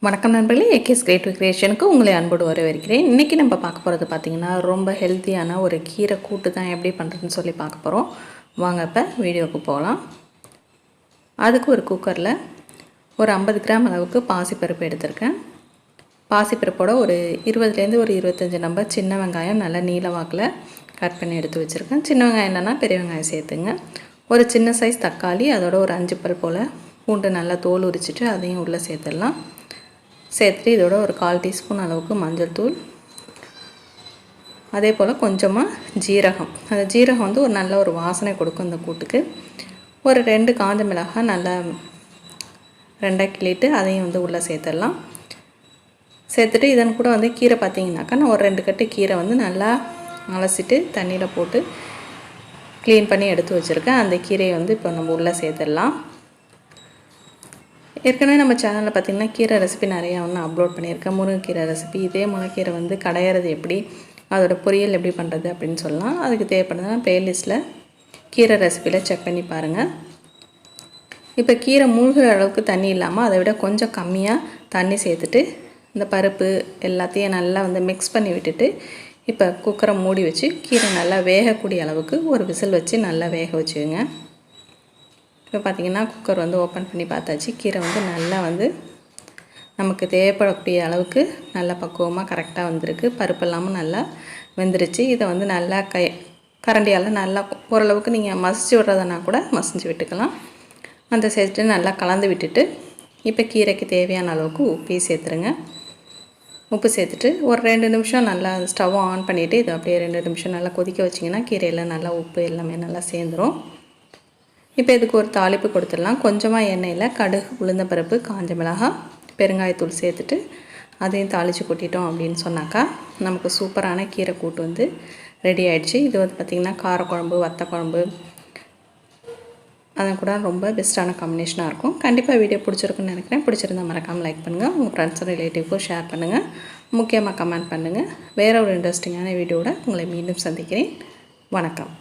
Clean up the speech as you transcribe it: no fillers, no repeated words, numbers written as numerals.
வணக்கம் நண்பர்களே, ஏகேஸ் கிரியேட்டிவ் கிரியேஷனுக்கு உங்களை அன்போடு வரவேற்கிறேன். இன்றைக்கி நம்ம பார்க்க போகிறது பார்த்திங்கன்னா ரொம்ப ஹெல்த்தியான ஒரு கீரை கூட்டு தான் எப்படி பண்ணுறதுன்னு சொல்லி பார்க்க போகிறோம். வாங்க இப்போ வீடியோவுக்கு போகலாம். அதுக்கு ஒரு குக்கரில் ஒரு 50 கிராம் அளவுக்கு பாசிப்பருப்பு எடுத்திருக்கேன். பாசிப்பருப்போட ஒரு 20லேருந்து ஒரு 25 நம்பர் சின்ன வெங்காயம் நல்லா நீல வாக்கில் கட் பண்ணி எடுத்து வச்சுருக்கேன். சின்ன வெங்காயம் இல்லைன்னா பெரிய வெங்காயம் சேர்த்துங்க. ஒரு சின்ன சைஸ் தக்காளி, அதோட ஒரு 5 பல் போல் பூண்டு நல்லா தோல் உரிச்சிட்டு அதையும் உள்ளே சேர்த்துடலாம். சேர்த்துட்டு இதோட ஒரு 1/4 டீஸ்பூன் அளவுக்கு மஞ்சள் தூள், அதே போல் கொஞ்சமாக ஜீரகம். அந்த ஜீரகம் வந்து ஒரு நல்ல ஒரு வாசனை கொடுக்கும் இந்த கூட்டுக்கு. ஒரு 2 காஞ்ச மிளகாய் நல்லா 2 கிள்ளிட்டு அதையும் வந்து உள்ளே சேர்த்துடலாம். சேர்த்துட்டு இதன் கூட வந்து கீரை பார்த்திங்கனாக்கா நான் ஒரு 2 கட்டு கீரை வந்து நல்லா அலசிட்டு தண்ணியில் போட்டு க்ளீன் பண்ணி எடுத்து வச்சுருக்கேன். அந்த கீரையை வந்து இப்போ நம்ம உள்ளே சேர்த்துடலாம். ஏற்கனவே நம்ம சேனலில் பார்த்திங்கன்னா கீரை ரெசிபி நிறையா ஒன்று அப்லோட் பண்ணியிருக்கேன். முருங்கைக்கீரை ரெசிபி. இதே முளைக்கீரை வந்து கடையிறது எப்படி, அதோட பொரியல் எப்படி பண்ணுறது அப்படின்னு சொல்லலாம். அதுக்கு தேவைப்படுறதுனா ப்ளேலிஸ்ட்டில் கீரை ரெசிபியில் செக் பண்ணி பாருங்கள். இப்போ கீரை மூழ்கிற அளவுக்கு தண்ணி இல்லாமல் அதை விட கொஞ்சம் கம்மியாக தண்ணி சேர்த்துட்டு இந்த பருப்பு எல்லாத்தையும் நல்லா வந்து மிக்ஸ் பண்ணி விட்டுட்டு இப்போ குக்கரை மூடி வச்சு கீரை நல்லா வேகக்கூடிய அளவுக்கு ஒரு விசில் வச்சு நல்லா வேக வச்சுக்கோங்க. இப்போ பார்த்திங்கன்னா குக்கர் வந்து ஓப்பன் பண்ணி பார்த்தாச்சு. கீரை வந்து நல்லா வந்து நமக்கு தேவைப்படக்கூடிய அளவுக்கு நல்லா பக்குவமாக கரெக்டாக வந்திருக்கு. பருப்பு இல்லாமல் நல்லா வெந்துருச்சு. இதை வந்து நல்லா கரண்டியால் நல்லா ஓரளவுக்கு நீங்கள் மசிச்சு விட்றதுனா கூட மசிஞ்சு விட்டுக்கலாம். அந்த சேர்த்து நல்லா கலந்து விட்டுட்டு இப்போ கீரைக்கு தேவையான அளவுக்கு உப்பு சேர்த்துருங்க. உப்பு சேர்த்துட்டு ஒரு 2 நிமிஷம் நல்லா ஸ்டவ் ஆன் பண்ணிவிட்டு இதை அப்படியே 2 நிமிஷம் நல்லா கொதிக்க வச்சிங்கன்னா கீரையில் நல்லா உப்பு எல்லாமே நல்லா சேர்ந்துடும். இப்போ இதுக்கு ஒரு தாளிப்பு கொடுத்துடலாம். கொஞ்சமாக எண்ணெயில் கடுகு, உளுந்தம்பருப்பு, காஞ்ச மிளகாய், பெருங்காயத்தூள் சேர்த்துட்டு அதையும் தாளித்து கொட்டிட்டோம் அப்படின்னு சொன்னாக்கா நமக்கு சூப்பரான கீரை கூட்டு வந்து ரெடி ஆகிடுச்சு. இது வந்து பார்த்திங்கன்னா காரக்குழம்பு, வத்த குழம்பு அதன் கூட ரொம்ப பெஸ்ட்டான காம்பினேஷனாக இருக்கும். கண்டிப்பாக வீடியோ பிடிச்சிருக்குன்னு நினைக்கிறேன். பிடிச்சிருந்தால் மறக்காமல் லைக் பண்ணுங்கள். உங்கள் ஃப்ரெண்ட்ஸ் ரிலேட்டிவ்க்கும் ஷேர் பண்ணுங்கள். முக்கியமாக கமெண்ட் பண்ணுங்கள். வேறு ஒரு இன்ட்ரெஸ்டிங்கான வீடியோவோட உங்களை மீண்டும் சந்திக்கிறேன். வணக்கம்.